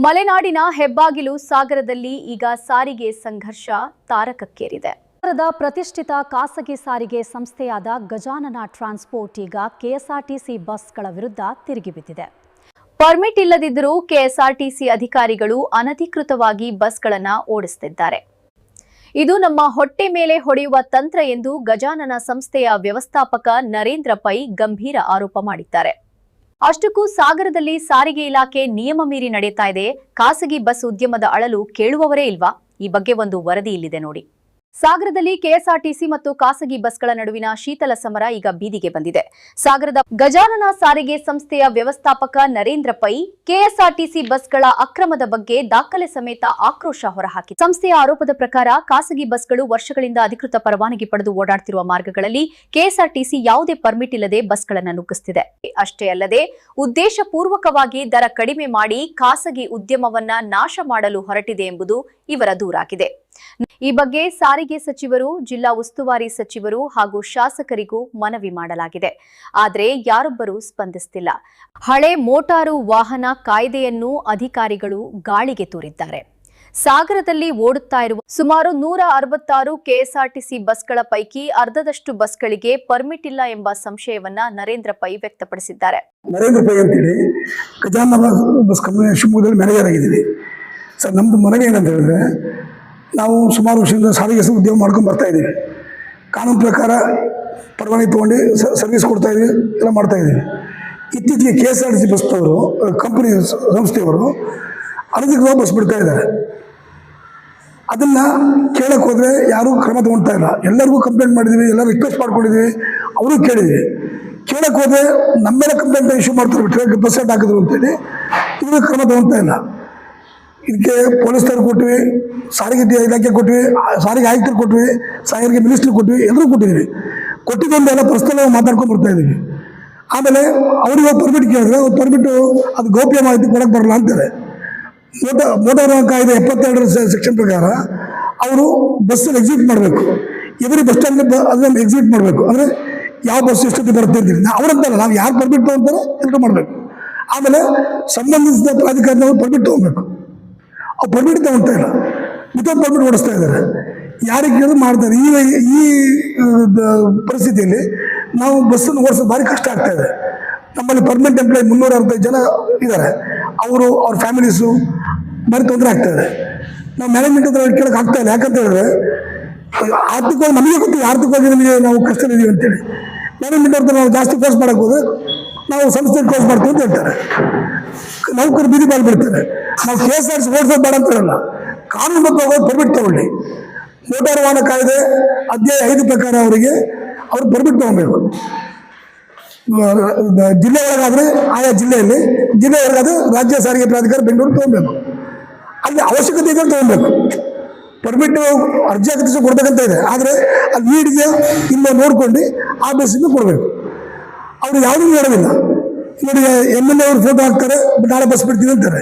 ಮಲೆನಾಡಿನ ಹೆಬ್ಬಾಗಿಲು ಸಾಗರದಲ್ಲಿ ಈಗ ಸಾರಿಗೆ ಸಂಘರ್ಷ ತಾರಕಕ್ಕೇರಿದೆ. ನಗರದ ಪ್ರತಿಷ್ಠಿತ ಖಾಸಗಿ ಸಾರಿಗೆ ಸಂಸ್ಥೆಯಾದ ಗಜಾನನ ಟ್ರಾನ್ಸ್ಪೋರ್ಟ್ ಈಗ ಕೆಎಸ್ಆರ್ಟಿಸಿ ಬಸ್ಗಳ ವಿರುದ್ಧ ತಿರುಗಿಬಿದ್ದಿದೆ. ಪರ್ಮಿಟ್ ಇಲ್ಲದಿದ್ದರೂ ಕೆಎಸ್ಆರ್ಟಿಸಿ ಅಧಿಕಾರಿಗಳು ಅನಧಿಕೃತವಾಗಿ ಬಸ್ಗಳನ್ನು ಓಡಿಸುತ್ತಿದ್ದಾರೆ. ಇದು ನಮ್ಮ ಹೊಟ್ಟೆ ಮೇಲೆ ಹೊಡೆಯುವ ತಂತ್ರ ಎಂದು ಗಜಾನನ ಸಂಸ್ಥೆಯ ವ್ಯವಸ್ಥಾಪಕ ನರೇಂದ್ರ ಪೈ ಗಂಭೀರ ಆರೋಪ ಮಾಡಿದ್ದಾರೆ. ಅಷ್ಟಕ್ಕೂ ಸಾಗರದಲ್ಲಿ ಸಾರಿಗೆ ಇಲಾಖೆ ನಿಯಮ ಮೀರಿ ನಡೆಯುತ್ತಾ ಇದೆ. ಖಾಸಗಿ ಬಸ್ ಉದ್ಯಮದ ಅಳಲು ಕೇಳುವವರೇ ಇಲ್ವಾ? ಈ ಬಗ್ಗೆ ಒಂದು ವರದಿ ಇಲ್ಲಿದೆ ನೋಡಿ. ಸಾಗರದಲ್ಲಿ ಕೆಎಸ್ಆರ್ಟಿಸಿ ಮತ್ತು ಖಾಸಗಿ ಬಸ್ಗಳ ನಡುವಿನ ಶೀತಲ ಸಮರ ಈಗ ಬೀದಿಗೆ ಬಂದಿದೆ. ಸಾಗರದ ಗಜಾನನ ಸಾರಿಗೆ ಸಂಸ್ಥೆಯ ವ್ಯವಸ್ಥಾಪಕ ನರೇಂದ್ರ ಪೈ ಕೆಎಸ್ಆರ್ಟಿಸಿ ಬಸ್ಗಳ ಅಕ್ರಮದ ಬಗ್ಗೆ ದಾಖಲೆ ಸಮೇತ ಆಕ್ರೋಶ ಹೊರಹಾಕಿ. ಸಂಸ್ಥೆಯ ಆರೋಪದ ಪ್ರಕಾರ ಖಾಸಗಿ ಬಸ್ಗಳು ವರ್ಷಗಳಿಂದ ಅಧಿಕೃತ ಪರವಾನಗಿ ಪಡೆದು ಓಡಾಡುತ್ತಿರುವ ಮಾರ್ಗಗಳಲ್ಲಿ ಕೆಎಸ್ಆರ್ಟಿಸಿ ಯಾವುದೇ ಪರ್ಮಿಟ್ ಇಲ್ಲದೆ ಬಸ್ಗಳನ್ನು ನುಗ್ಗಿಸುತ್ತಿದೆ. ಅಷ್ಟೇ ಅಲ್ಲದೆ ಉದ್ದೇಶಪೂರ್ವಕವಾಗಿ ದರ ಕಡಿಮೆ ಮಾಡಿ ಖಾಸಗಿ ಉದ್ಯಮವನ್ನ ನಾಶ ಮಾಡಲು ಹೊರಟಿದೆ ಎಂಬುದು ಇವರ ದೂರಾಗಿದೆ. ಈ ಬಗ್ಗೆ ಸಾರಿಗೆ ಸಚಿವರು, ಜಿಲ್ಲಾ ಉಸ್ತುವಾರಿ ಸಚಿವರು ಹಾಗೂ ಶಾಸಕರಿಗೂ ಮನವಿ ಮಾಡಲಾಗಿದೆ. ಆದರೆ ಯಾರೊಬ್ಬರೂ ಸ್ಪಂದಿಸುತ್ತಿಲ್ಲ. ಹಳೆ ಮೋಟಾರು ವಾಹನ ಕಾಯ್ದೆಯನ್ನು ಅಧಿಕಾರಿಗಳು ಗಾಳಿಗೆ ತೂರಿದ್ದಾರೆ. ಸಾಗರದಲ್ಲಿ ಓಡುತ್ತಾ ಇರುವ ಸುಮಾರು 166 ಕೆಎಸ್ಆರ್ಟಿಸಿ ಬಸ್ಗಳ ಪೈಕಿ ಅರ್ಧದಷ್ಟು ಬಸ್ಗಳಿಗೆ ಪರ್ಮಿಟ್ ಇಲ್ಲ ಎಂಬ ಸಂಶಯವನ್ನ ನರೇಂದ್ರ ಪೈ ವ್ಯಕ್ತಪಡಿಸಿದ್ದಾರೆ. ನರೇಂದ್ರ ಪೈ ಅಂತೇಳಿ ಗಜಾನನ ಬಸ್ ಕಂಪನಿ ಶಿವಮೊಗ್ಗದಲ್ಲಿ ಮ್ಯಾನೇಜರ್ ಆಗಿದ್ದೀವಿ ಸರ್. ನಮ್ಮದು ಮನವಿ ಏನಂತ ಹೇಳಿದ್ರೆ, ನಾವು ಸುಮಾರು ವರ್ಷದಿಂದ ಸಾರಿಗೆ ಉದ್ಯಮ ಮಾಡ್ಕೊಂಡು ಬರ್ತಾ ಇದ್ದೀವಿ. ಕಾನೂನು ಪ್ರಕಾರ ಪರವಾನಗಿ ತೊಗೊಂಡು ಸರ್ವಿಸ್ ಕೊಡ್ತಾ ಇದ್ದೀವಿ, ಎಲ್ಲ ಮಾಡ್ತಾ ಇದ್ದೀವಿ. ಇತ್ತೀಚೆಗೆ ಕೆಎಸ್ಆರ್ಟಿಸಿ ಬಸ್ನವರು ಕಂಪನಿ ಸಂಸ್ಥೆಯವರು ಅನಧಿಕೃತ ಬಸ್ ಬಿಡ್ತಾ ಇದ್ದಾರೆ. ಅದನ್ನು ಕೇಳಕ್ಕೆ ಹೋದರೆ ಯಾರೂ ಕ್ರಮ ತೊಗೊಳ್ತಾ ಇಲ್ಲ. ಎಲ್ಲರಿಗೂ ಕಂಪ್ಲೇಂಟ್ ಮಾಡಿದ್ದೀವಿ, ಎಲ್ಲರೂ ರಿಕ್ವೆಸ್ಟ್ ಮಾಡ್ಕೊಂಡಿದ್ದೀವಿ, ಅವರು ಕೇಳಿದ್ವಿ. ಕೇಳಕ್ಕೆ ಹೋದರೆ ನಮ್ಮೆಲ್ಲ ಕಂಪ್ಲೇಂಟ್ ಇಶ್ಯೂ ಮಾಡ್ತಾರೆ, ಬಿಟ್ಟರೆ ಬಸ್ ಸೆಟ್ ಹಾಕಿದ್ರು ಅಂತೇಳಿ ಇವರು ಕ್ರಮ ತೊಗೊಳ್ತಾ ಇಲ್ಲ. ಇದಕ್ಕೆ ಪೊಲೀಸ್ನವ್ರು ಕೊಟ್ವಿ, ಸಾರಿಗೆ ಇಲಾಖೆ ಕೊಟ್ವಿ, ಸಾರಿಗೆ ಆಯುಕ್ತರು ಕೊಟ್ವಿ, ಸಾರಿಗೆ ಮಿನಿಸ್ಟ್ರಿ ಕೊಟ್ವಿ, ಎಲ್ಲರೂ ಕೊಟ್ಟಿದ್ದೀವಿ. ಕೊಟ್ಟಿದ್ದೊಂದೆಲ್ಲ ಪರ್ಸನಲ್ ಮಾತಾಡ್ಕೊಂಡು ಬರ್ತಾ ಇದ್ದೀವಿ. ಆಮೇಲೆ ಅವ್ರಿಗೆ ಪರ್ಮಿಟ್ ಕೇಳಿದ್ರೆ ಅವ್ರು ಪರ್ಮಿಟು ಅದು ಗೌಪ್ಯ ಮಾಹಿತಿ ಕೊಡೋಕ್ಕೆ ಬರಲ್ಲ ಅಂತಾರೆ. ಮೋಟಾರ್ ವಾಹನ ಕಾಯ್ದೆ 72 ಸೆಕ್ಷನ್ ಪ್ರಕಾರ ಅವರು ಬಸ್ಸಲ್ಲಿ ಎಕ್ಸಿಟ್ ಮಾಡಬೇಕು. ಎವ್ರಿ ಬಸ್ ಸ್ಟ್ಯಾಂಡ್ ಅದನ್ನು ಎಕ್ಸಿಟ್ ಮಾಡಬೇಕು. ಅಂದರೆ ಯಾವ ಬಸ್ ಎಷ್ಟೊತ್ತಿ ಬರುತ್ತೆ ಅಂತೀವಿ ಅವರಂತಲ್ಲ, ನಾವು ಯಾರು ಪರ್ಮಿಟ್ ತೊಗೊಳ್ತಾರೆ ಎಲ್ಲರೂ ಮಾಡಬೇಕು. ಆಮೇಲೆ ಸಂಬಂಧಿಸಿದ ಪ್ರಾಧಿಕಾರದವರು ಪರ್ಮಿಟ್ ತೊಗೊಬೇಕು. ಅವ್ರು ಪರ್ಮಿಟ್ ತೊಗೊಳ್ತಾ ಇಲ್ಲ, ವಿತೌಟ್ ಪರ್ಮಿಟ್ ಓಡಿಸ್ತಾ ಇದ್ದಾರೆ. ಯಾರಿಗೆ ಕೇಳಿದ್ರು ಮಾಡ್ತಾರೆ. ಈ ಪರಿಸ್ಥಿತಿಯಲ್ಲಿ ನಾವು ಬಸ್ಸನ್ನು ಓಡಿಸೋದು ಭಾರಿ ಕಷ್ಟ ಆಗ್ತಾ ಇದೆ. ನಮ್ಮಲ್ಲಿ ಪರ್ಮನೆಂಟ್ ಎಂಪ್ಲಾಯ್ 365 ಜನ ಇದ್ದಾರೆ. ಅವರು ಅವ್ರ ಫ್ಯಾಮಿಲೀಸು ಭಾರಿ ತೊಂದರೆ ಆಗ್ತಾಯಿದೆ. ನಾವು ಮ್ಯಾನೇಜ್ಮೆಂಟ್ ಹತ್ರ ಕೇಳೋಕೆ ಆಗ್ತಾ ಇಲ್ಲ. ಯಾಕಂತ ಹೇಳಿದ್ರೆ ಆರ್ಥಿಕವಾಗಿ ನಮಗೆ ಗೊತ್ತಿಲ್ಲ, ಆರ್ಥಿಕವಾಗಿ ನಮಗೆ ನಾವು ಕಷ್ಟದಿದ್ದೀವಿ ಅಂತೇಳಿ. ಮ್ಯಾನೇಜ್ಮೆಂಟ್ ಅವ್ರ ನಾವು ಜಾಸ್ತಿ ಕೋರ್ಸ್ ಮಾಡೋಕೆ ಹೋದರೆ ನಾವು ಸಂಸ್ಥೆಗೆ ಕೋರ್ಸ್ ಮಾಡ್ತೀವಿ ಅಂತ ಹೇಳ್ತಾರೆ. ನೌಕರು ಬೀದಿ ಬಾಲ್ ಬಿಡ್ತಾರೆ. ನಾವು ಕೆಎಸ್ಆರ್ಟಿಸಿ ಓಡಿಸೋದು ಬೇಡ ಅಂತ ಹೇಳಲ್ಲ, ಕಾನೂನು ಹೋಗೋದು ಪರ್ಮಿಟ್ ತಗೊಳ್ಳಿ. ಮೋಟಾರ್ ವಾಹನ ಕಾಯ್ದೆ ಅಧ್ಯಾಯ 5 ಪ್ರಕಾರ ಅವರಿಗೆ ಅವ್ರು ಪರ್ಮಿಟ್ ತೊಗೊಬೇಕು. ಜಿಲ್ಲೆ ಒಳಗಾದರೆ ಆಯಾ ಜಿಲ್ಲೆಯಲ್ಲಿ, ಜಿಲ್ಲೆ ಒಳಗಾದರೆ ರಾಜ್ಯ ಸಾರಿಗೆ ಪ್ರಾಧಿಕಾರ ಬೆಂಗಳೂರು ತೊಗೊಬೇಕು. ಅಲ್ಲಿ ಅವಶ್ಯಕತೆ ಇದೆ ತೊಗೊಬೇಕು. ಪರ್ಮಿಟ್ ಅರ್ಜಿ ಹಾಕಿದ್ರೆ ಕೊಡ್ಬೇಕಂತ ಇದೆ. ಆದರೆ ಅಲ್ಲಿ ನೀಡಿಗೆ ಇಲ್ಲ ನೋಡ್ಕೊಂಡು ಆ ಬಸ್ಸಿಂದ ಕೊಡಬೇಕು. ಅವರು ಯಾವುದೂ ಹೇಳೋದಿಲ್ಲ. ನೋಡಿ, MLA ಅವರು ಫೋಟೋ ಹಾಕ್ತಾರೆ, ನಾಳೆ ಬಸ್ ಬಿಡ್ತೀವಿ ಅಂತಾರೆ.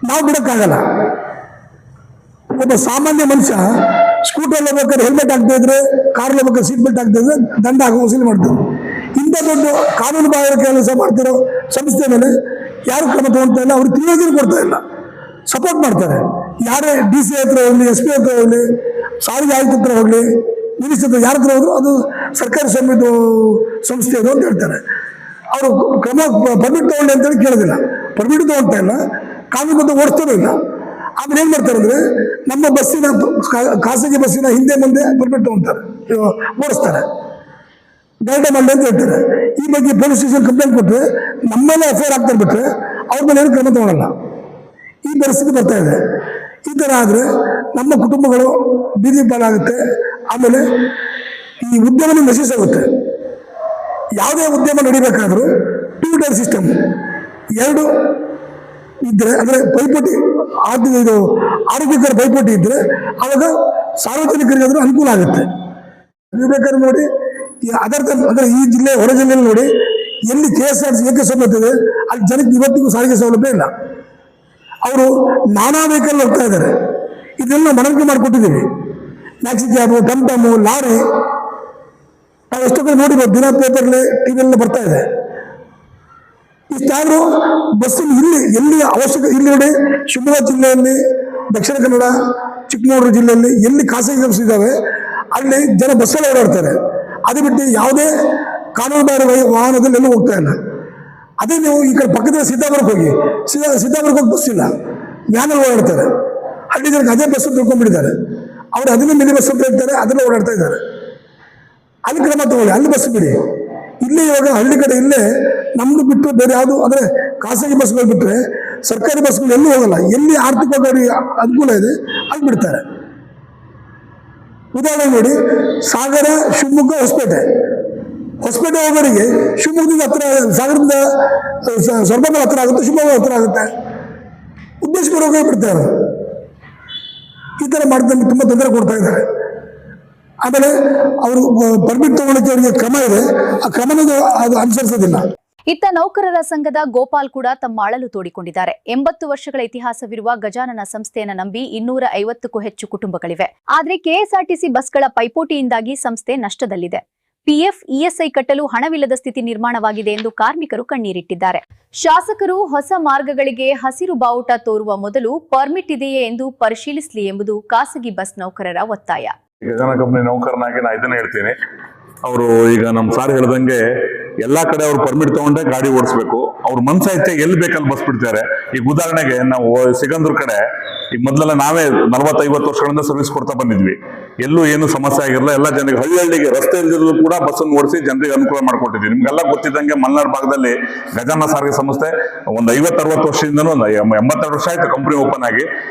ನಾವು ಬಿಡೋಕ್ಕಾಗಲ್ಲ. ಒಬ್ಬ ಸಾಮಾನ್ಯ ಮನುಷ್ಯ ಸ್ಕೂಟರ್ ಹೋಗ್ಬೇಕಾದ್ರೆ ಹೆಲ್ಮೆಟ್ ಹಾಕ್ತಾ ಇದ್ರೆ, ಕಾರ್ ಹೋಗ್ಬೇಕಾದ್ರೆ ಸೀಟ್ ಬೆಲ್ಟ್ ಹಾಕ್ತಾ ಇದ್ರೆ ದಂಡ ಹಾಕೋ ವಸೂಲಿ ಮಾಡ್ತಾರೆ. ಇಂಥ ದೊಡ್ಡ ಕಾನೂನು ಬಾಹಿರ ಕೆಲಸ ಮಾಡ್ತಿರೋ ಸಂಸ್ಥೆ ಮೇಲೆ ಯಾರು ಕ್ರಮ ತಗೊಳ್ತಾ ಇಲ್ಲ. ಅವ್ರಿಗೆ ತಿಳುವಳಿಕೆ ಕೊಡ್ತಾ ಇಲ್ಲ, ಸಪೋರ್ಟ್ ಮಾಡ್ತಾರೆ. ಯಾರೇ DC ಹತ್ರ ಹೋಗಲಿ, SP ಹತ್ರ ಹೋಗಲಿ, ಸಾರಿಗೆ ಆಯುಕ್ತ ಹತ್ರ ಹೋಗಲಿ, ಮಿನಿಸ್ಟರ್ ಹತ್ರ ಯಾರ ಹತ್ರ ಹೋದ್ರು ಅದು ಸರ್ಕಾರಿ ಸಂಸ್ಥೆ ಅದು ಅಂತ ಹೇಳ್ತಾರೆ. ಅವರು ಕ್ರಮ ಪರ್ಮಿಟ್ ತೊಗೊಳ್ಳಿ ಅಂತೇಳಿ ಕೇಳೋದಿಲ್ಲ. ಪರ್ಮಿಟ್ ತೊಗೊಳ್ತಾ ಇಲ್ಲ, ಕಾನೂನು ಬಂದು ಓಡಿಸ್ತಾನೂ ಇಲ್ಲ. ಆಮೇಲೆ ಏನು ಮಾಡ್ತಾರೆ ಅಂದರೆ, ನಮ್ಮ ಬಸ್ಸಿನ ಖಾಸಗಿ ಬಸ್ಸಿನ ಹಿಂದೆ ಮುಂದೆ ಪರ್ಮಿಟ್ ತೊಗೊಳ್ತಾರೆ, ಓಡಿಸ್ತಾರೆ, ಗೈಡ್ ಮಾಡಿ ಅಂತ ಹೇಳ್ತಾರೆ. ಈ ಬಗ್ಗೆ ಪೊಲೀಸ್ ಸ್ಟೇಷನ್ ಕಂಪ್ಲೇಂಟ್ ಕೊಟ್ಟರೆ ನಮ್ಮೇಲೆ FIR ಆಗ್ತಾರೆ, ಬಿಟ್ಟರೆ ಅವ್ರ ಮೇಲೆ ಏನು ಕ್ರಮ ತೊಗೊಳ್ಳಲ್ಲ. ಈ ಪರಿಸ್ಥಿತಿ ಬರ್ತಾ ಇದೆ. ಈ ಥರ ಆದರೆ ನಮ್ಮ ಕುಟುಂಬಗಳು ಬೀದಿ ಪಾಲಾಗುತ್ತೆ. ಆಮೇಲೆ ಈ ಉದ್ಯಮನೇ ನಶಿಸಾಗುತ್ತೆ. ಯಾವುದೇ ಉದ್ಯಮ ನಡಿಬೇಕಾದ್ರೂ 2 ಟೈರ್ ಸಿಸ್ಟಮ್ 2 ಇದ್ದರೆ, ಅಂದರೆ ಪೈಪೋಟಿ ಇದು ಆರೋಗ್ಯಕರ ಪೈಪೋಟಿ ಇದ್ದರೆ ಆವಾಗ ಸಾರ್ವಜನಿಕರಿಗೆ ಅದರ ಅನುಕೂಲ ಆಗುತ್ತೆ. ನೀವು ಬೇಕಾದ್ರೆ ನೋಡಿ, ಈ ಅಂದರೆ ಈ ಜಿಲ್ಲೆ ಹೊರ ಜಿಲ್ಲೆಯಲ್ಲಿ ನೋಡಿ, ಎಲ್ಲಿ ಕೆಎಸ್ಆರ್ಟಿಸಿ ಏಕೆ ಸೌಲಭ್ಯ ಇದೆ ಅಲ್ಲಿ ಜನಕ್ಕೆ ಇವತ್ತಿಗೂ ಸಾರಿಗೆ ಸೌಲಭ್ಯ ಇಲ್ಲ. ಅವರು ನಾನಾ ವೆಹಿಕಲ್ ಹೋಗ್ತಾ ಇದ್ದಾರೆ. ಇದೆಲ್ಲ ಮನವರಿಕೆ ಮಾಡಿಕೊಟ್ಟಿದ್ದೀವಿ. ಮ್ಯಾಕ್ಸಿ ಕ್ಯಾಬು, ಟಮ್ಟಮು, ಲಾರಿ, ನಾವು ಎಷ್ಟೋ ಕಡೆ ನೋಡಿರ್ಬೋದು, ದಿನ ಪೇಪರ್ಲಿ, TV ಎಲ್ಲ ಬರ್ತಾ ಇದೆ. ಇಷ್ಟಾದರೂ ಬಸ್ಸು ಎಲ್ಲಿ ಅವಶ್ಯಕ ಇಲ್ಲಿ ನೋಡಿ, ಶಿವಮೊಗ್ಗ ಜಿಲ್ಲೆಯಲ್ಲಿ, ದಕ್ಷಿಣ ಕನ್ನಡ, ಚಿಕ್ಕಮಗಳೂರು ಜಿಲ್ಲೆಯಲ್ಲಿ ಎಲ್ಲಿ ಖಾಸಗಿ ಬಸ್ ಇದ್ದಾವೆ ಅಲ್ಲಿ ಜನ ಬಸ್ಸಲ್ಲಿ ಓಡಾಡ್ತಾರೆ. ಅದು ಬಿಟ್ಟು ಯಾವುದೇ ಕಾನೂನುಬಾಹಿರ ವಾಹನದಲ್ಲಿ ಎಲ್ಲೂ ಹೋಗ್ತಾ ಇಲ್ಲ. ಅದೇ ನೀವು ಈ ಕಡೆ ಪಕ್ಕದ ಸಿದ್ದಾಪುರಕ್ಕೆ ಹೋಗಿ, ಸಿದ್ದಾಪುರಕ್ಕೆ ಹೋಗಿ ಬಸ್ ಇಲ್ಲ, ವ್ಯಾನಲ್ಲಿ ಓಡಾಡ್ತಾರೆ. ಹಳ್ಳಿ ಜನಕ್ಕೆ ಅದೇ ಬಸ್ ತಿಳ್ಕೊಂಡ್ಬಿಟ್ಟಿದ್ದಾರೆ. ಅವರು ಅದನ್ನೇ ಮಿನಿ ಬಸ್ ಅಂತ ಹೇಳ್ತಾರೆ, ಅದನ್ನೇ ಓಡಾಡ್ತಾ ಇದ್ದಾರೆ. ಅಲ್ಲಿ ಕ್ರಮ ತಗೊಳ್ಳಿ, ಅಲ್ಲಿ ಬಸ್ ಬಿಡಿ. ಇಲ್ಲೇ ಇವಾಗ ಹಳ್ಳಿ ಕಡೆ ಇಲ್ಲೇ ನಮ್ದು ಬಿಟ್ಟು ಬೇರೆ ಯಾವುದು ಅಂದರೆ ಖಾಸಗಿ ಬಸ್ಗಳು ಬಿಟ್ಟರೆ ಸರ್ಕಾರಿ ಬಸ್ಗಳು ಎಲ್ಲೂ ಹೋಗಲ್ಲ. ಎಲ್ಲಿ ಆರ್ಥಿಕವಾಗಿ ಅವರಿಗೆ ಅನುಕೂಲ ಇದೆ ಅಲ್ಲಿ ಬಿಡ್ತಾರೆ. ಉದಾಹರಣೆ ನೋಡಿ, ಸಾಗರ, ಶಿವಮೊಗ್ಗ, ಹೊಸಪೇಟೆ ಹೋಗೋರಿಗೆ ಶಿವಮೊಗ್ಗದಿಂದ ಹತ್ರ, ಸಾಗರದಿಂದ ಸ್ವರ್ಬಂದ ಹತ್ರ ಆಗುತ್ತೆ, ಶಿವಮೊಗ್ಗ ಹತ್ರ ಆಗುತ್ತೆ. ಉದ್ದೇಶಪೂರ್ವಕ ಬಿಡ್ತಾರೆ. ಈ ಥರ ಮಾಡಿದ್ರೆ ತುಂಬ ತೊಂದರೆ ಕೊಡ್ತಾ ಇದ್ದಾರೆ. ಆಮೇಲೆ ಅವರು ಪರ್ಮಿಟ್ ತಗೊಳ್ಳೋಕೆ ಅವರಿಗೆ ಕ್ರಮ ಇದೆ, ಆ ಕ್ರಮನ ಅದು ಅನುಸರಿಸೋದಿಲ್ಲ. ಇತ್ತ ನೌಕರರ ಸಂಘದ ಗೋಪಾಲ್ ಕೂಡ ತಮ್ಮ ಅಳಲು ತೋಡಿಕೊಂಡಿದ್ದಾರೆ. 80 ವರ್ಷಗಳ ಇತಿಹಾಸವಿರುವ ಗಜಾನನ ಸಂಸ್ಥೆಯನ್ನು ನಂಬಿ 250ಕ್ಕೂ ಹೆಚ್ಚು ಕುಟುಂಬಗಳಿವೆ. ಆದರೆ ಕೆಎಸ್ಆರ್ಟಿಸಿ ಬಸ್ಗಳ ಪೈಪೋಟಿಯಿಂದಾಗಿ ಸಂಸ್ಥೆ ನಷ್ಟದಲ್ಲಿದೆ. ಪಿಎಫ್, ಇಎಸ್ಐ ಕಟ್ಟಲು ಹಣವಿಲ್ಲದ ಸ್ಥಿತಿ ನಿರ್ಮಾಣವಾಗಿದೆ ಎಂದು ಕಾರ್ಮಿಕರು ಕಣ್ಣೀರಿಟ್ಟಿದ್ದಾರೆ. ಶಾಸಕರು ಹೊಸ ಮಾರ್ಗಗಳಿಗೆ ಹಸಿರು ಬಾವುಟ ತೋರುವ ಮೊದಲು ಪರ್ಮಿಟ್ ಇದೆಯೇ ಎಂದು ಪರಿಶೀಲಿಸಲಿ ಎಂಬುದು ಖಾಸಗಿ ಬಸ್ ನೌಕರರ ಒತ್ತಾಯ. ಗಜಾನ ಕಂಪನಿ ನೌಕರನಾಗಿ ನಾ ಇದನ್ನ ಹೇಳ್ತೀನಿ. ಅವರು ಈಗ ನಮ್ಮ ಸಾರ್ ಹೇಳ್ದಂಗೆ ಎಲ್ಲಾ ಕಡೆ ಅವ್ರು ಪರ್ಮಿಟ್ ತಗೊಂಡೆ ಗಾಡಿ ಓಡಿಸ್ಬೇಕು. ಅವ್ರ ಮನ್ಸಾಯ್ತೆ ಎಲ್ಲಿ ಬೇಕಲ್ಲಿ ಬಸ್ ಬಿಡ್ತಾರೆ. ಈಗ ಉದಾಹರಣೆಗೆ ನಾವು ಸಿಗಂದೂರ್ ಕಡೆ ಈಗ ಮೊದಲೆಲ್ಲ ನಾವೇ 40-50 ವರ್ಷಗಳಿಂದ ಸರ್ವಿಸ್ ಕೊಡ್ತಾ ಬಂದಿದ್ವಿ. ಎಲ್ಲೂ ಏನು ಸಮಸ್ಯೆ ಆಗಿರಲ್ಲ. ಎಲ್ಲ ಜನರಿಗೆ ಹಳ್ಳಿಗೆ ರಸ್ತೆ ಇಲ್ದಿರಲು ಕೂಡ ಬಸ್ಸನ್ನು ಓಡಿಸಿ ಜನರಿಗೆ ಅನುಕೂಲ ಮಾಡ್ಕೊಟ್ಟಿದ್ವಿ. ನಿಮ್ಗೆಲ್ಲ ಗೊತ್ತಿದ್ದಂಗೆ ಮಲ್ನಾಡ್ ಭಾಗದಲ್ಲಿ ಗಜಾನ ಸಾರಿಗೆ ಸಂಸ್ಥೆ ಒಂದು 50-60 ವರ್ಷದಿಂದನೂ, 82 ವರ್ಷ ಆಯ್ತು ಕಂಪನಿ ಓಪನ್ ಆಗಿ.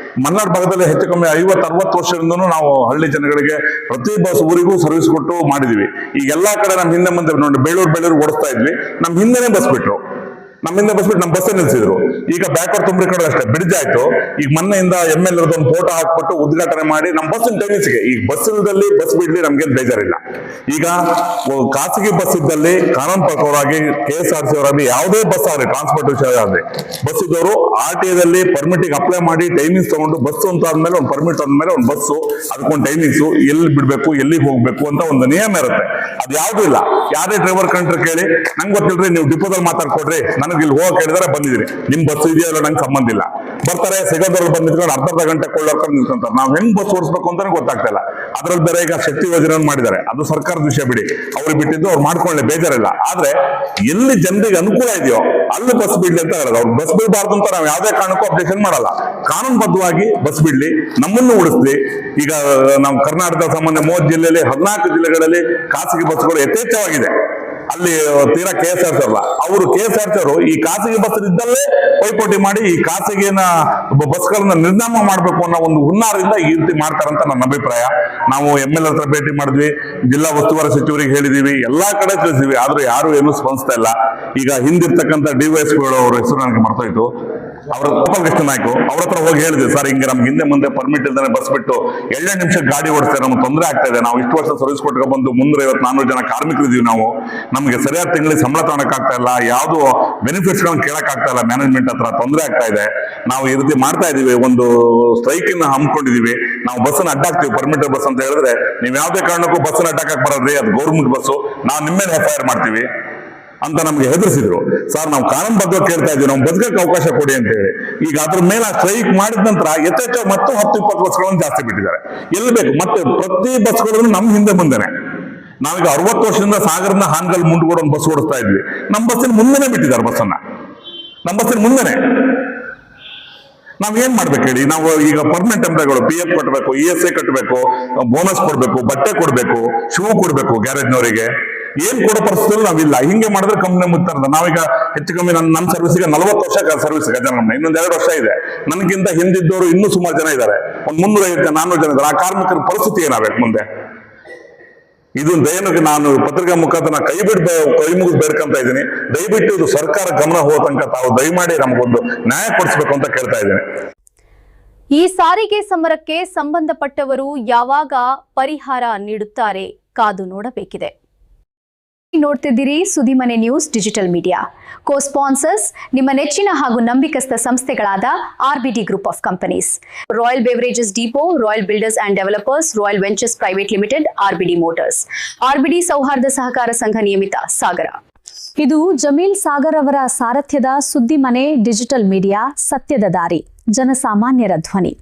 ಮಲ್ನಾಡ್ ಭಾಗದಲ್ಲಿ ಹೆಚ್ಚು ಕಮ್ಮಿ 50-60 ವರ್ಷದಿಂದನೂ ನಾವು ಹಳ್ಳಿ ಜನಗಳಿಗೆ ಪ್ರತಿ ಬಸ್ ಊರಿಗೂ ಸರ್ವಿಸ್ ಕೊಟ್ಟು ಮಾಡಿದ್ವಿ. ಈಗ ಎಲ್ಲಾ ಕಡೆ ನಮ್ಮ ಹಿಂದೆ ಮುಂದೆ ನೋಡಿ, ಬೇಳೂರು ಓಡಿಸ್ತಾ ಇದ್ವಿ, ನಮ್ಮ ಹಿಂದೆನೆ ಬಸ್ ಬಿಟ್ರು. ನಮ್ಮಿಂದ ಬಸ್ ಬಿಟ್ಟು ನಮ್ಮ ಬಸ್ಸೇ ನಿಲ್ಸಿದ್ರು. ಈಗ ಬ್ಯಾಕ್ವರ್ಡ್ ತುಂಬ್ರಿ ಕಡೆ ಅಷ್ಟೇ ಬ್ರಿಡ್ಜ್ ಆಯ್ತು. ಈಗ ಮೊನ್ನೆಯಿಂದ MLA ಒಂದು ಫೋಟೋ ಹಾಕ್ಬಿಟ್ಟು ಉದ್ಘಾಟನೆ ಮಾಡಿ ನಮ್ಮ ಬಸ್ಸಿನ ಟೈಮಿಂಗ್ಸ್ಗೆ, ಈಗ ಬಸ್ ಇಲ್ಲದಲ್ಲಿ ಬಸ್ ಬಿಡ್ಲಿ ನಮ್ಗೇನು ಬೇಜಾರಿಲ್ಲ. ಈಗ ಖಾಸಗಿ ಬಸ್ ಇದ್ದಲ್ಲಿ ಕಾನೂನು ಪ್ರಕಾರವಾಗಿ KSRTC ಅವರಾಗಲಿ ಯಾವುದೇ ಬಸ್ ಆಗಲಿ, ಟ್ರಾನ್ಸ್ಪೋರ್ಟ್ ವಿಷಯ ಆಗಲಿ, ಬಸ್ ಇದ್ದವರು RTAದಲ್ಲಿ ಪರ್ಮಿಟಿಗೆ ಅಪ್ಲೈ ಮಾಡಿ ಟೈಮಿಂಗ್ಸ್ ತಗೊಂಡು ಬಸ್ ಅಂತ ಆದ್ಮೇಲೆ ಒಂದು ಪರ್ಮಿಟ್ ಆದ್ಮೇಲೆ ಒಂದು ಬಸ್ಸು ಅದಕ್ಕೊಂದು ಟೈಮಿಂಗ್ಸು, ಎಲ್ಲಿ ಬಿಡ್ಬೇಕು, ಎಲ್ಲಿಗೆ ಹೋಗ್ಬೇಕು ಅಂತ ಒಂದು ನಿಯಮ ಇರುತ್ತೆ. ಅದು ಯಾವುದೂ ಇಲ್ಲ. ಯಾರೇ ಡ್ರೈವರ್ ಕಂಡ್ರೆ ಕೇಳಿ, ನಂಗೆ ಗೊತ್ತಿಲ್ರಿ, ನೀವು ಡಿಪೋದಲ್ಲಿ ಮಾತಾಡ್ಕೊಡ್ರಿ, ನನಗೆ ಇಲ್ಲಿ ಹೋಗಕ್ಕೆ ಹೇಳಿದ್ರೆ ಬಂದಿದ್ದೀರಿ, ನಿಮ್ ಬಸ್ ಇದೆಯಲ್ಲ ನಂಗೆ ಸಂಬಂಧ ಇಲ್ಲ. ಬರ್ತಾರೆ, ಸಿಗೋದ್ರಲ್ಲಿ ಬಂದು ನಿಂತ್ಕೊಂಡು ಅರ್ಧ ಗಂಟೆ ಕೊಳ್ಳೋರ್ಕೊಂಡು ನಿಂತ್ಕೊಂತಾರೆ. ನಾವು ಹೆಂಗ್ ಬಸ್ ಓಡಿಸ್ಬೇಕು ಅಂತಾನೆ ಗೊತ್ತಾಗ್ತಾ ಇಲ್ಲ. ಅದ್ರಲ್ಲಿ ಬೇರೆ ಈಗ ಶಕ್ತಿ ಯೋಜನೆ ಮಾಡಿದ್ದಾರೆ, ಅದು ಸರ್ಕಾರದ ವಿಷಯ ಬಿಡಿ, ಅವ್ರಿಗೆ ಬಿಟ್ಟಿದ್ದು ಅವ್ರು ಮಾಡ್ಕೊಳ್ಳಿ, ಬೇಜಾರಿಲ್ಲ. ಆದ್ರೆ ಎಲ್ಲಿ ಜನರಿಗೆ ಅನುಕೂಲ ಇದೆಯೋ ಅಲ್ಲಿ ಬಸ್ ಬಿಡ್ಲಿ ಅಂತ ಹೇಳೋದು. ಅವ್ರು ಬಸ್ ಬಿಡಬಾರ್ದು ಅಂತ ನಾವು ಯಾವುದೇ ಕಾರಣಕ್ಕೂ ಅಬ್ಜೆಕ್ಷನ್ ಮಾಡಲ್ಲ. ಕಾನೂನುಬದ್ಧವಾಗಿ ಬಸ್ ಬಿಡ್ಲಿ, ನಮ್ಮನ್ನು ಉಳಿಸ್ಲಿ. ಈಗ ನಾವು ಕರ್ನಾಟಕದ ಸಾಮಾನ್ಯ 30 ಜಿಲ್ಲೆಯಲ್ಲಿ 14 ಜಿಲ್ಲೆಗಳಲ್ಲಿ ಖಾಸಗಿ ಬಸ್ಗಳು ಯಥೇಚ್ಛವಾಗಿದೆ. ಅಲ್ಲಿ ತೀರಾ KSRTC ಅಲ್ಲ, ಅವರು KSRTC ಅವರು ಈ ಖಾಸಗಿ ಬಸ್ ಇದ್ದಲ್ಲೇ ಪೈಪೋಟಿ ಮಾಡಿ ಈ ಖಾಸಗಿನ ಬಸ್ಗಳನ್ನ ನಿರ್ನಾಮ ಮಾಡಬೇಕು ಅನ್ನೋ ಒಂದು ಹುನ್ನಾರದಿಂದ ಈ ರೀತಿ ಮಾಡ್ತಾರಂತ ನನ್ನ ಅಭಿಪ್ರಾಯ. ನಾವು MLA ಹತ್ರ ಭೇಟಿ ಮಾಡಿದ್ವಿ, ಜಿಲ್ಲಾ ಉಸ್ತುವಾರಿ ಸಚಿವರಿಗೆ ಹೇಳಿದೀವಿ, ಎಲ್ಲಾ ಕಡೆ ತಿಳಿಸಿದ್ವಿ, ಆದ್ರೂ ಯಾರು ಏನು ಸ್ಪಂದಿಸ್ತಾ ಇಲ್ಲ. ಈಗ ಹಿಂದಿರ್ತಕ್ಕಂಥ DYSP ಅವ್ರ ಹೆಸರು ನನಗೆ ಮರ್ತೋಯ್ತು, ಅವರ ಗೋಪಾಲ್ ಕೃಷ್ಣ ನಾಯ್ಕ, ಅವ್ರ ಹತ್ರ ಹೋಗಿ ಹೇಳಿದ್ವಿ, ಸರ್ ಹಿಂಗೆ ನಮ್ಗೆ ಹಿಂದೆ ಮುಂದೆ ಪರ್ಮಿಟ್ ಇಲ್ದಾನೆ ಬಸ್ ಬಿಟ್ಟು 2 ನಿಮಿಷಕ್ಕೆ ಗಾಡಿ ಓಡಿಸ್ತಾರೆ, ನಮ್ಗೆ ತೊಂದರೆ ಆಗ್ತಾ ಇದೆ. ನಾವು ಇಷ್ಟು ವರ್ಷ ಸರ್ವಿಸ್ ಕೊಟ್ಕೊಂಡು ಬಂದು 350-400 ಜನ ಕಾರ್ಮಿಕರು ಇದೀವಿ. ನಾವು ನಮಗೆ ಸರಿಯಾದ ತಿಂಗಳಿಗೆ ಸಂಬಳ ತಗೊಳಕ್ಕಾಗ್ತಾ ಇಲ್ಲ, ಯಾವುದು ಬೆನಿಫಿಟ್ಸ್ ಗಳನ್ನ ಕೇಳಕ್ಕಾಗ್ತಾ ಇಲ್ಲ, ಮ್ಯಾನೇಜ್ಮೆಂಟ್ ಹತ್ರ ತೊಂದರೆ ಆಗ್ತಾ ಇದೆ. ನಾವು ಈ ರೀತಿ ಮಾಡ್ತಾ ಇದೀವಿ, ಒಂದು ಸ್ಟ್ರೈಕ್ ಇನ್ನ ಹಮ್ಮಿಕೊಂಡಿದೀವಿ, ನಾವು ಬಸ್ಸನ್ನ ಅಡ್ಡಾಕ್ತಿವಿ, ಪರ್ಮಿಟ್ ಬಸ್ ಅಂತ ಹೇಳಿದ್ರೆ ನೀವು ಯಾವುದೇ ಕಾರಣಕ್ಕೂ ಬಸ್ಸನ್ನ ಅಡ್ಡಾಕಕ್ ಬರೋದ್ರಿ, ಅದು ಗೌರ್ಮೆಂಟ್ ಬಸ್ಸು, ನಾವು ನಿಮ್ಮ ಮೇಲೆ FIR ಮಾಡ್ತೀವಿ ಅಂತ ನಮ್ಗೆ ಹೆದರ್ಸಿದ್ರು. ಸರ್, ನಾವು ಕಾನೂನು ಬಗ್ಗೆ ಕೇಳ್ತಾ ಇದ್ವಿ, ನಾವು ಬದುಕಕ್ಕೆ ಅವಕಾಶ ಕೊಡಿ ಅಂತ ಹೇಳಿ. ಈಗ ಅದ್ರ ಮೇಲೆ ಸ್ಟ್ರೈಕ್ ಮಾಡಿದ ನಂತರ ಯಥೇಚ್ಛ ಮತ್ತು 10-20 ಬಸ್ಗಳನ್ನು ಜಾಸ್ತಿ ಬಿಟ್ಟಿದ್ದಾರೆ. ಎಲ್ಲಿ ಬೇಕು ಮತ್ತೆ ಪ್ರತಿ ಬಸ್ಗಳು ನಮ್ಮ ಹಿಂದೆ ಮುಂದೆನೆ. ನಾವೀಗ 60 ವರ್ಷದಿಂದ ಸಾಗರನ ಹಾನಗಲ್ ಮುಂಡ್ಗೋಡ್ ಒಂದು ಬಸ್ ಓಡಿಸ್ತಾ ಇದ್ವಿ, ನಮ್ಮ ಬಸ್ಸಿನ ಮುಂದೆನೆ ಬಿಟ್ಟಿದ್ದಾರೆ ಬಸ್ಸನ್ನ, ನಮ್ಮ ಬಸ್ಸಿನ ಮುಂದೆನೆ. ನಾವ್ ಏನ್ ಮಾಡ್ಬೇಕು ಹೇಳಿ? ನಾವು ಈಗ ಪರ್ಮನೆಂಟ್ ಎಂಪ್ಲಾಯ್ಗಳು PF ಕಟ್ಟಬೇಕು, ESI ಕಟ್ಟಬೇಕು, ಬೋನಸ್ ಕೊಡ್ಬೇಕು, ಬಟ್ಟೆ ಕೊಡ್ಬೇಕು, ಶೂ ಕೊಡ್ಬೇಕು ಗ್ಯಾರೇಜ್ನವರಿಗೆ. ಏನ್ ಕೊಡೋ ಪರಿಸ್ಥಿತಿಯಲ್ಲಿ ನಾವಿಲ್ಲ. ಹಿಂಗೆ ಮಾಡಿದ್ರೆ ಕಂಪ್ನಿ ಮುಗ್ತಾರದ. ನಾವೀಗ ಹೆಚ್ಚು ಕಮ್ಮಿ ನನ್ನ ಸರ್ವಿಸ್ಗೆ 40 ವರ್ಷ ಸರ್ವಿಸ್ ಗಜಾನ ಕಂಪ್ನಿ, ಇನ್ನೊಂದು 2 ವರ್ಷ ಇದೆ. ನನಗಿಂತ ಹಿಂದಿದ್ದವರು ಇನ್ನೂ ಸುಮಾರು ಜನ ಇದ್ದಾರೆ, ಒಂದು 350-400 ಜನ ಇದ್ದಾರೆ. ಆ ಕಾರ್ಮಿಕರ ಪರಿಸ್ಥಿತಿ ಏನಾಗಬೇಕು ಮುಂದೆ? ಇದು ದಯವಿಟ್ಟು ನಾನು ಪತ್ರಿಕಾ ಮುಖಾಂತರ ಕೈ ಮುಗಿದು ಬೇಡ್ಕೊಂತ ಇದ್ದೀನಿ. ದಯವಿಟ್ಟು ಇದು ಸರ್ಕಾರ ಗಮನ ಹೋಗೋ ತನಕ ತಾವು ದಯಮಾಡಿ ನಮಗೊಂದು ನ್ಯಾಯ ಕೊಡಿಸ್ಬೇಕು ಅಂತ ಕೇಳ್ತಾ ಇದ್ದೀನಿ. ಈ ಸಾರಿಗೆ ಸಮರಕ್ಕೆ ಸಂಬಂಧಪಟ್ಟವರು ಯಾವಾಗ ಪರಿಹಾರ ನೀಡುತ್ತಾರೆ ಕಾದು ನೋಡಬೇಕಿದೆ. ನೋಡ್ತಿದ್ದೀರಿ ಸುದ್ದಿಮನೆ ನ್ಯೂಸ್ ಡಿಜಿಟಲ್ ಮೀಡಿಯಾ. ಕೋ-ಸ್ಪಾನ್ಸರ್ಸ್ ನಿಮ್ಮ ನೆಚ್ಚಿನ ಹಾಗೂ ನಂಬಿಕಸ್ಥ ಸಂಸ್ಥೆಗಳಾದ RBD group of companies, royal beverages depot, royal builders and developers, royal ventures private limited, RBD motors, RBD ಸೌಹಾರ್ದ ಸಹಕಾರ ಸಂಘ ನಿಯಮಿತ, ಸಾಗರ. ಇದು ಜಮೀಲ್ ಸಾಗರ್ ಅವರ ಸಾರಥ್ಯದ ಸುದ್ದಿ ಮನೆ ಡಿಜಿಟಲ್ ಮೀಡಿಯಾ, ಸತ್ಯದ ದಾರಿ, ಜನಸಾಮಾನ್ಯರ ಧ್ವನಿ.